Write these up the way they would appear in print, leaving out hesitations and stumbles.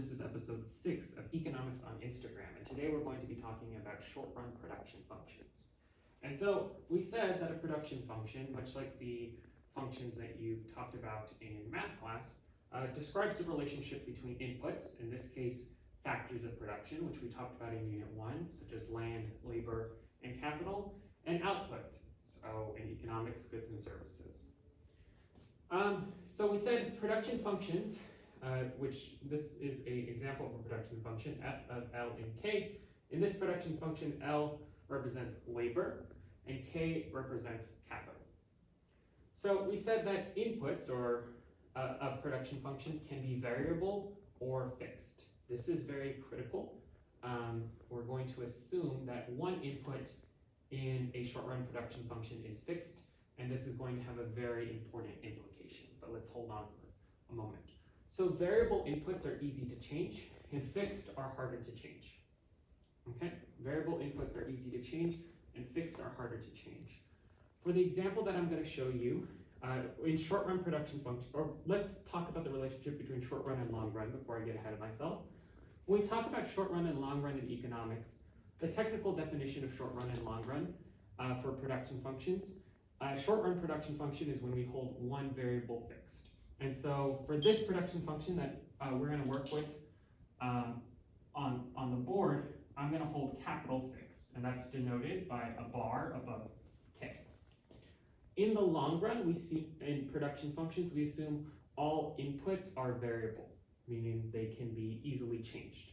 This is episode 6 of Economics on Instagram, and today we're going to be talking about short-run production functions. And so we said that a production function, much like the functions that you've talked about in math class, describes the relationship between inputs, in this case factors of production, which we talked about in Unit 1, such as land, labor, and capital, and output, so in economics, goods and services. So we said production functions, which this is an example of a production function, f of L and k. In this production function, L represents labor and k represents capital. So we said that inputs of production functions can be variable or fixed. This is very critical. We're going to assume that one input in a short-run production function is fixed, and this is going to have a very important implication, but let's hold on for a moment. So variable inputs are easy to change, and fixed are harder to change. Okay, variable inputs are easy to change, and fixed are harder to change. For the example that I'm going to show you, in short-run production function, or let's talk about the relationship between short-run and long-run before I get ahead of myself. When we talk about short-run and long-run in economics, the technical definition of short-run and long-run for production functions, short-run production function is when we hold one variable fixed. And so for this production function that we're going to work with on the board, I'm going to hold capital fixed, and that's denoted by a bar above k. In the long run, we see in production functions, we assume all inputs are variable, meaning they can be easily changed.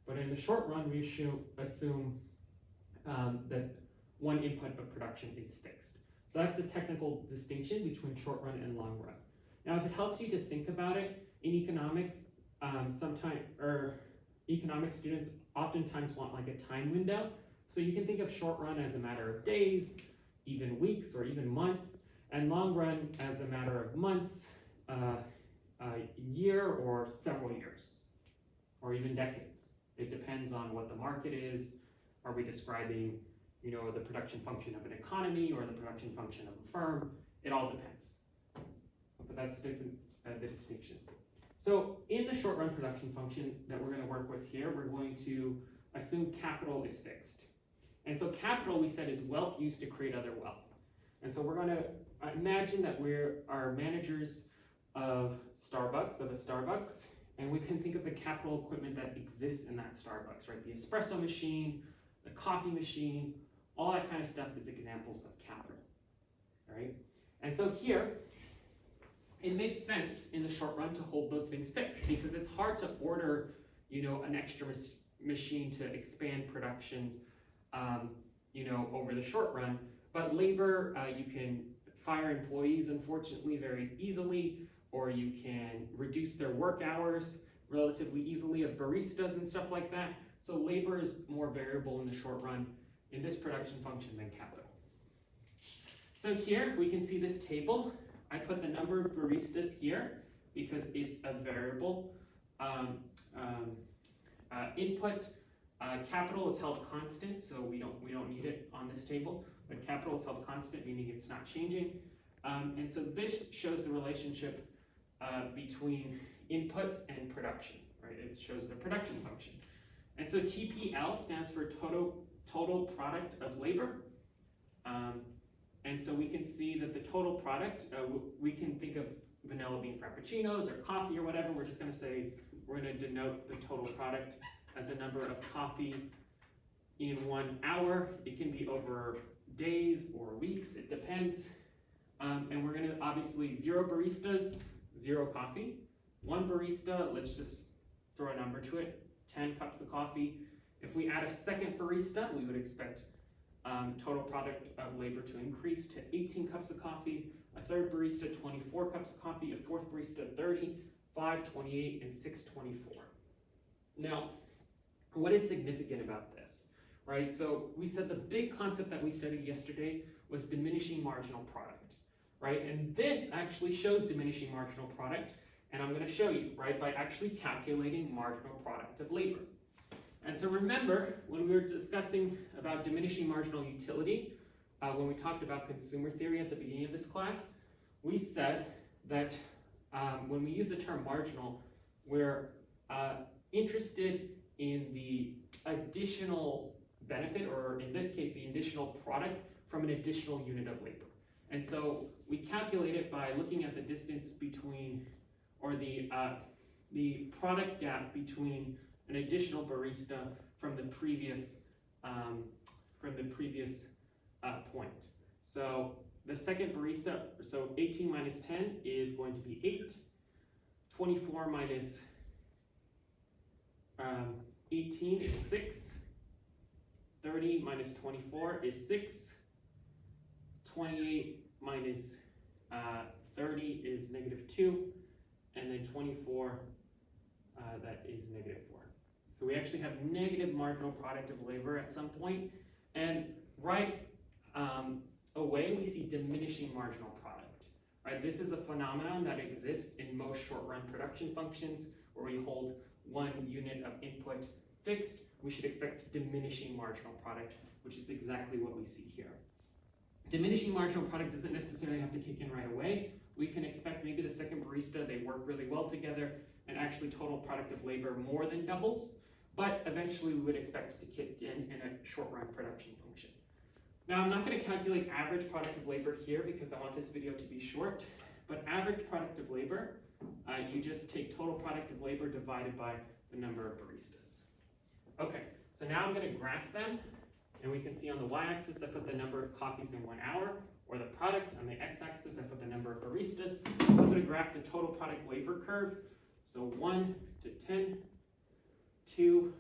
But in the short run, we assume that one input of production is fixed. So that's the technical distinction between short run and long run. Now, if it helps you to think about it, in economics, economics students oftentimes want like a time window. So you can think of short run as a matter of days, even weeks, or even months, and long run as a matter of months, a year, or several years, or even decades. It depends on what the market is. Are we describing, the production function of an economy or the production function of a firm? It all depends. But that's the distinction. So in the short run production function that we're going to work with here, we're going to assume capital is fixed. And so capital, we said, is wealth used to create other wealth. And so we're going to imagine that we're managers of a Starbucks, and we can think of the capital equipment that exists in that Starbucks, right? The espresso machine, the coffee machine, all that kind of stuff is examples of capital, right? And so here, it makes sense in the short run to hold those things fixed because it's hard to order, an extra machine to expand production, over the short run. But labor, you can fire employees, unfortunately, very easily, or you can reduce their work hours relatively easily of baristas and stuff like that. So labor is more variable in the short run in this production function than capital. So here we can see this table. I put the number of baristas here because it's a variable input. Capital is held constant, so we don't need it on this table. But capital is held constant, meaning it's not changing. And so this shows the relationship between inputs and production, right? It shows the production function. And so TPL stands for total product of labor. And so we can see that the total product, we can think of vanilla bean frappuccinos or coffee or whatever. We're just going to say, we're going to denote the total product as the number of coffee in 1 hour. It can be over days or weeks, it depends. And we're going to obviously 0 baristas, 0 coffee. 1 barista, let's just throw a number to it, 10 cups of coffee. If we add a second barista, we would expect total product of labor to increase to 18 cups of coffee, a third barista 24 cups of coffee, a fourth barista 30, 5, 28, and 6, 24. Now, what is significant about this, right? So we said the big concept that we studied yesterday was diminishing marginal product, right? And this actually shows diminishing marginal product, and I'm going to show you, right, by actually calculating marginal product of labor. And so remember, when we were discussing about diminishing marginal utility, when we talked about consumer theory at the beginning of this class, we said that when we use the term marginal, we're interested in the additional benefit, or in this case, the additional product from an additional unit of labor. And so we calculate it by looking at the distance between, or the product gap between an additional barista from the previous point. So the second barista, so 18 minus 10 is going to be 8. 24 minus 18 is 6. 30 minus 24 is 6. 28 minus 30 is -2. And then 24, that is -4. So we actually have negative marginal product of labor at some point. And right away, we see diminishing marginal product. Right? This is a phenomenon that exists in most short-run production functions where we hold one unit of input fixed. We should expect diminishing marginal product, which is exactly what we see here. Diminishing marginal product doesn't necessarily have to kick in right away. We can expect maybe the second barista, they work really well together, and actually total product of labor more than doubles, but eventually we would expect it to kick in a short-run production function. Now, I'm not going to calculate average product of labor here because I want this video to be short, but average product of labor, you just take total product of labor divided by the number of baristas. Okay, so now I'm going to graph them, and we can see on the y-axis I put the number of coffees in 1 hour, or the product. On the x-axis I put the number of baristas. So I'm going to graph the total product labor curve. So 1 to 10, 2,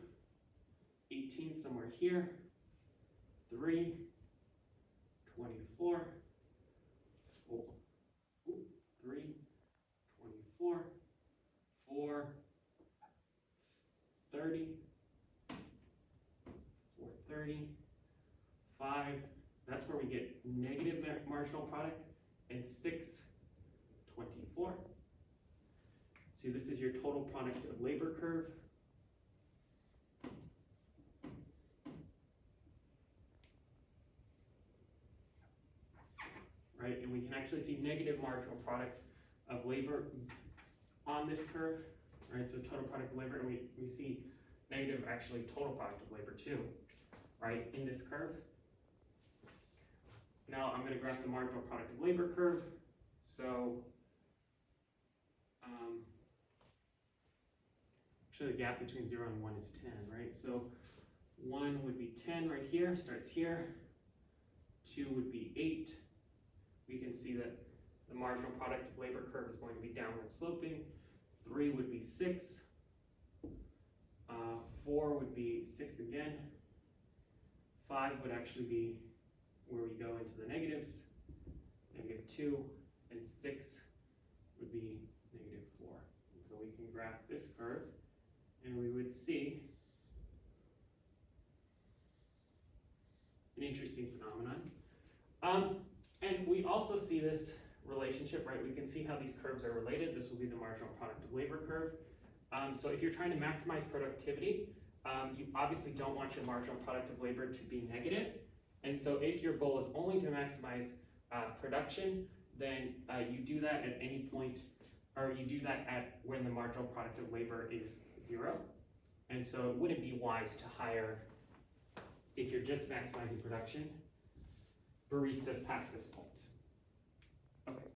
18 somewhere here, 3, 24, 4, 3, 24, 4, 30, 430, 5, that's where we get negative marginal product, and 6, 24. See, this is your total product of labor curve. Right, and we can actually see negative marginal product of labor on this curve, right? So total product of labor, and we see negative actually total product of labor too, right, in this curve. Now I'm going to graph the marginal product of labor curve. So actually the gap between 0 and 1 is 10, right? So 1 would be 10 right here, starts here. 2 would be 8. We can see that the marginal product of labor curve is going to be downward sloping. 3 would be 6. 4 would be 6 again. 5 would actually be where we go into the negatives, -2, and 6 would be -4. And so we can graph this curve, and we would see an interesting phenomenon. And we also see this relationship, right? We can see how these curves are related. This will be the marginal product of labor curve. So if you're trying to maximize productivity, you obviously don't want your marginal product of labor to be negative. And so if your goal is only to maximize production, then you do that at any point, or you do that at when the marginal product of labor is 0. And so it wouldn't be wise to hire, if you're just maximizing production, baristas past this point. Okay.